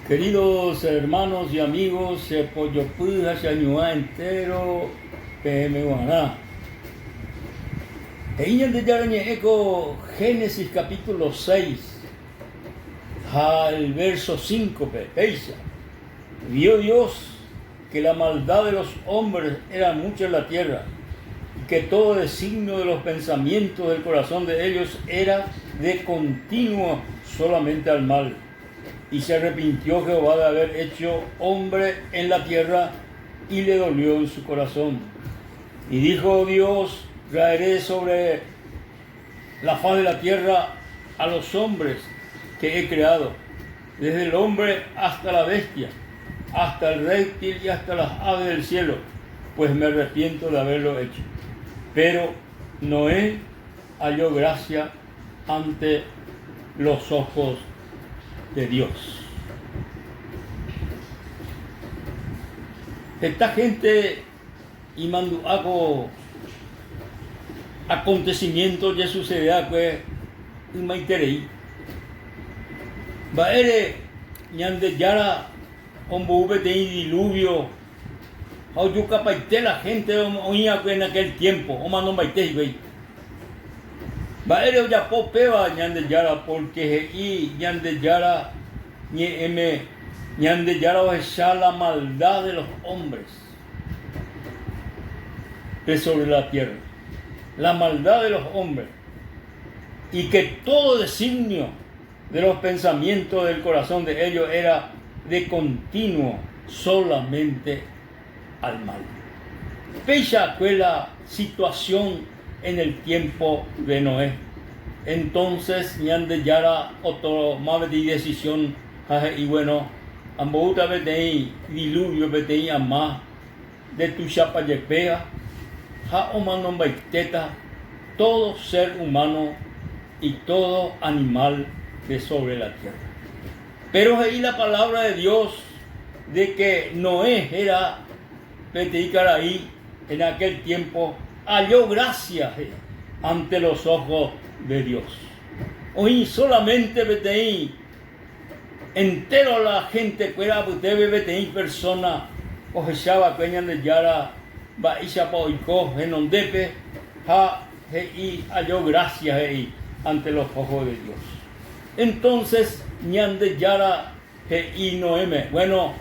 Queridos hermanos y amigos, Pollo Puja, Chañuá entero, PM Guaná. En de Yarañe Eco, Génesis capítulo 6, al verso 5, Peisa. Vio Dios que la maldad de los hombres era mucha en la tierra, y que todo designio de los pensamientos del corazón de ellos era de continuo solamente al mal. Y se arrepintió Jehová de haber hecho hombre en la tierra, y le dolió en su corazón. Y dijo Dios: traeré sobre la faz de la tierra a los hombres que he creado, desde el hombre hasta la bestia, hasta el reptil y hasta las aves del cielo, pues me arrepiento de haberlo hecho. Pero Noé halló gracia ante los ojos de Dios. Esta gente y manduaco acontecimientos ya sucedía que en Maiterei baere ñande yara ombuve de diluvio o yuca paite la gente oía en aquel tiempo o mano maite güey baere ya popeba ñande yara porque y ñande yara ñande yara o esa la maldad de los hombres de sobre la tierra, la maldad de los hombres, y que todo designio de los pensamientos del corazón de ellos era de continuo solamente al mal. Pecha fue la situación en el tiempo de Noé. Entonces ñande yara otro más de decisión y bueno, ambouta betei diluvio betei ama de tu chapa yepea ha humano baiteta todo ser humano y todo animal de sobre la tierra. Pero ahí la palabra de Dios de que Noé era Petei en aquel tiempo halló gracia ante los ojos de Dios. Hoy solamente Petei entero la gente fuera usted Petei persona o echaba peñan de yara va isha poico en ondepe ha y halló gracia ahí ante los ojos de Dios. Entonces ñande yara y Noeme, bueno,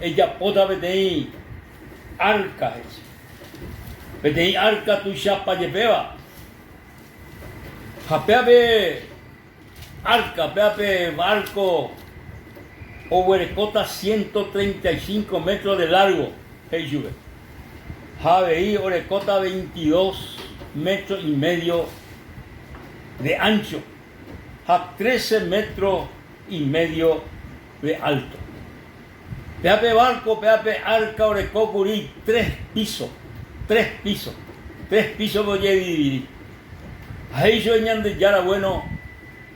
ella pota betei arca, betei arca tu chapa lleveba, japeabe arca, peape barco o huerecota 135 metros de largo, hey Javeí orecota 22 metros y medio de ancho, a 13 metros y medio de alto. Peape barco, peape arca, orecocurí, 3 pisos voy a dividir. Ahí yo ñande yara bueno,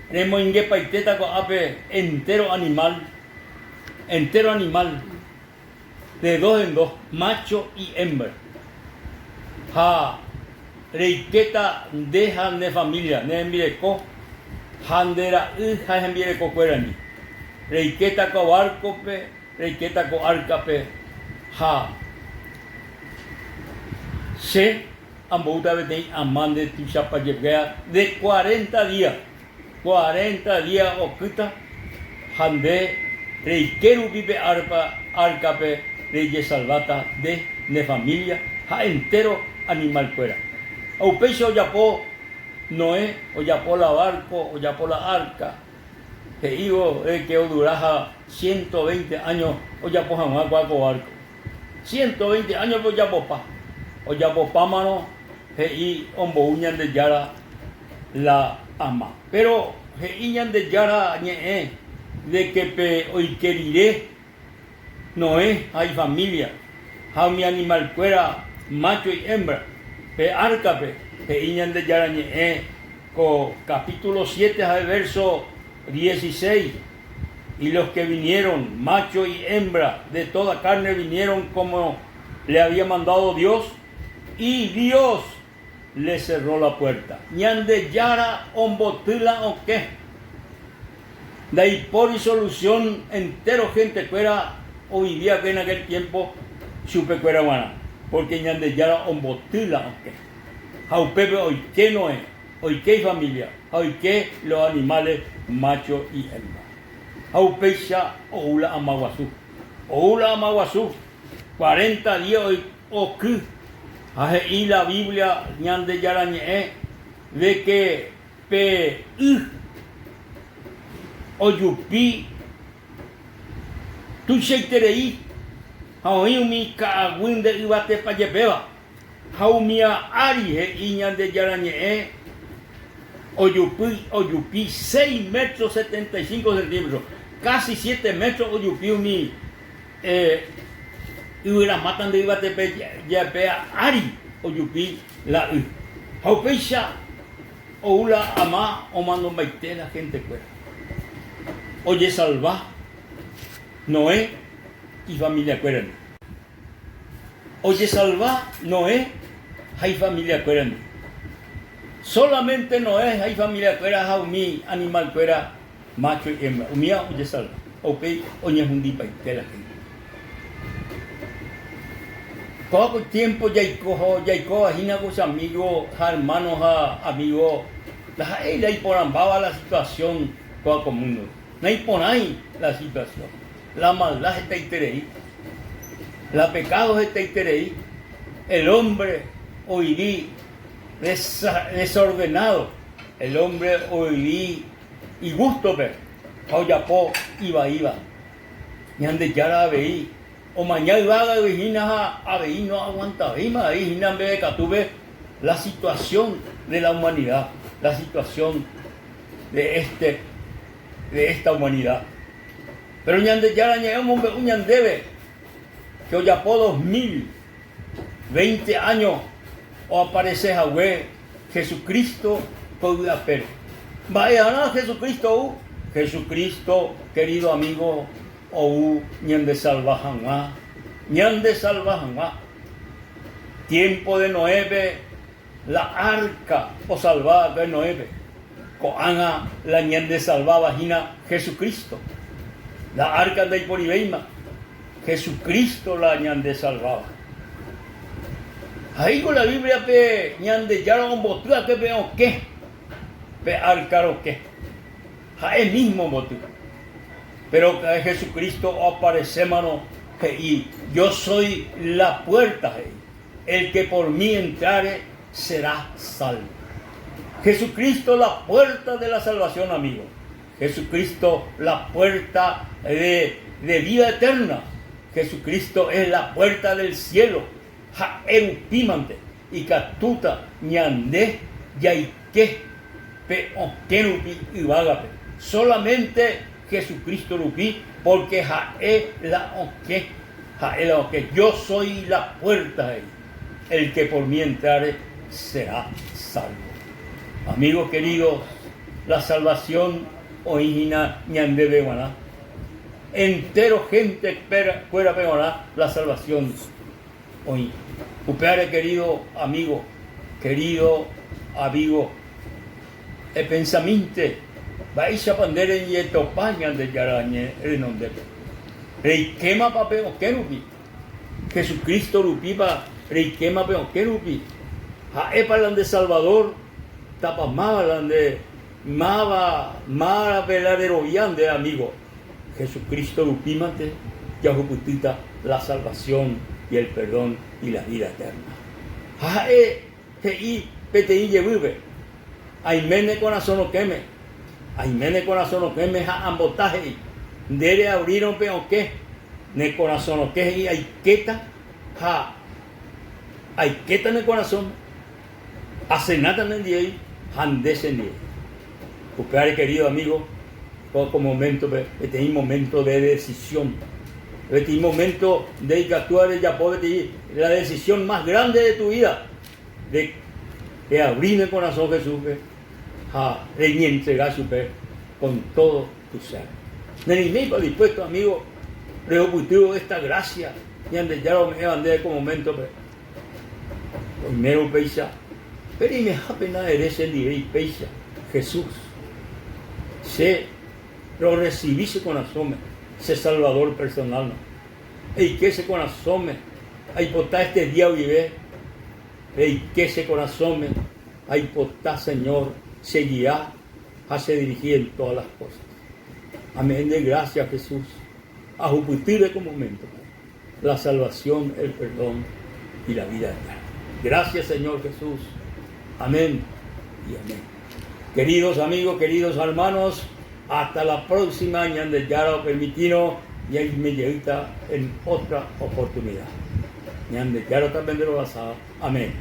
remo ingue paiteta con ape entero animal, de 2 en 2, macho y hembra. Ha reiketa dejan de familia, ne envireco, handera hija envireco cuerani. Reiketa co barcope, reiketa co arcape, ha. Se ambouta betei amande tu chapa llevea de 40 días oculta, hande reikeru pipe arcape, reye salvata de familia, ha entero animal fuera. Aupecho oyapó Noé, oyapó la barco, oyapó la arca, que digo que duraja 120 años, oyapó jamás cuaco barco. 120 años oyapó pámano, y ombo uñan de yara la ama. Pero iñan de yara ñe de que pe oikeriré Noé hay familia, ha mi animal fuera macho y hembra, pe arcape, pe iñan de yarañe, capítulo 7 al verso 16, y los que vinieron, macho y hembra, de toda carne vinieron como le había mandado Dios, y Dios le cerró la puerta. Ñan de yara ombotila o qué, De ahí por solución entero gente fuera o vivía que en aquel tiempo supe fuera buena. Porque ñande ya ombotila aunque. Jaupepe hoy que no es, hoy que familia, hoy que los animales macho y hembra. Jaupecha oula amaguazú. Oula amaguazú. 40 días hoy o que. Y la Biblia ñande yarañe de que pe oyupi tu sheiterei haoimi kaagwinde ibate payepeva haumia ari ñande yarañe oyupi 6 metros 75 centímetros, casi 7 metros oyupi umi y la matan de ibate payepea ari oyupi la haupeisha oula ama o mando baite la gente fuera. Oye salva Noé y familia cuerda. Oye salva Noé hay familia cuerda. Solamente Noé hay familia cuerda, jaumi animal cuerda, macho y hembra. Umia oye salva. Ope oye jundipa y la gente. Poco tiempo ya cojo ajina con sus amigos, hermanos, amigos. La y por ambaba la situación toda común. No hay por ahí la situación. La maldad está ahí. La pecado está ahí. El hombre hoy día desordenado. El hombre hoy día y gusto ver. Oyapó iba. Y ande ya la veí. O mañana iba a vejina a veí no aguanta. Ahí tuve la situación de la humanidad. La situación de esta humanidad. Pero ñande ya llegamos un ñandebe que hoy ya por 2020 años o aparece Jahwe Jesucristo puede hacer. Vaya a Jesucristo, querido amigo, o ñande salvajanwa, tiempo de Noé, la arca o salvada de Noé. Coana la ñande salvaba vagina Jesucristo. La arca de Iporibeima. Jesucristo la ñande salvaba. Ahí con la Biblia pe ñande ya un botua que veo que pe arcaro que. Ahí mismo botua. Pero que Jesucristo aparece mano y yo soy la puerta. El que por mí entrare será salvo. Jesucristo la puerta de la salvación, amigo. Jesucristo la puerta de vida eterna. Jesucristo es la puerta del cielo. Jaerupimante y catuta ñande yaike pe okerupi y vagape. Solamente Jesucristo rupi porque la oke. Yo soy la puerta. El que por mí entrare será salvo. Amigos queridos, la salvación origina ñande beguaná. Entero gente fuera peguaná la salvación hoy. Upeare querido amigo, el pensamiento vais a poner en yetopaña de yarañe el nombre. Rey quema papel o querupi. Jesucristo rupipa rey quema papel o querupi. Jaepalan de Salvador. Tapamalan de Mara veladero de amigo. Jesucristo lupímate, Yahuputita, la salvación y el perdón y la vida eterna. PTI lleve. Aimene corazón o queme. Aimene corazón o queme ja ambotaje. Dere abrieron peor que. Ne corazón o que y hay queta. Hay queta en el corazón. Acenatan en el día. Handesen. Upeare querido amigo, todo momento, este es un momento de decisión. Este es un momento de que actuar ya poder la decisión más grande de tu vida. De abrir el corazón Jesús, de entregar su fe con todo tu ser. Nenime dispuesto amigo, reoputivo esta gracia, y antes ya lo me andé como momento, primero peisa. Pero y me apena eres el día y peisa Jesús. Se pero recibí ese corazón, ese salvador personal. Y que ese corazón, ahí potá este día vive, y que ese corazón, ahí potá, Señor, se guía, hace dirigir en todas las cosas. Amén. De gracias, Jesús. A juputir como momento, la salvación, el perdón y la vida eterna. Gracias, Señor Jesús. Amén y amén. Queridos amigos, queridos hermanos, hasta la próxima, ñande yaro permitido, y ahí me llevita en otra oportunidad. Ñande yaro también de lo basado. Amén.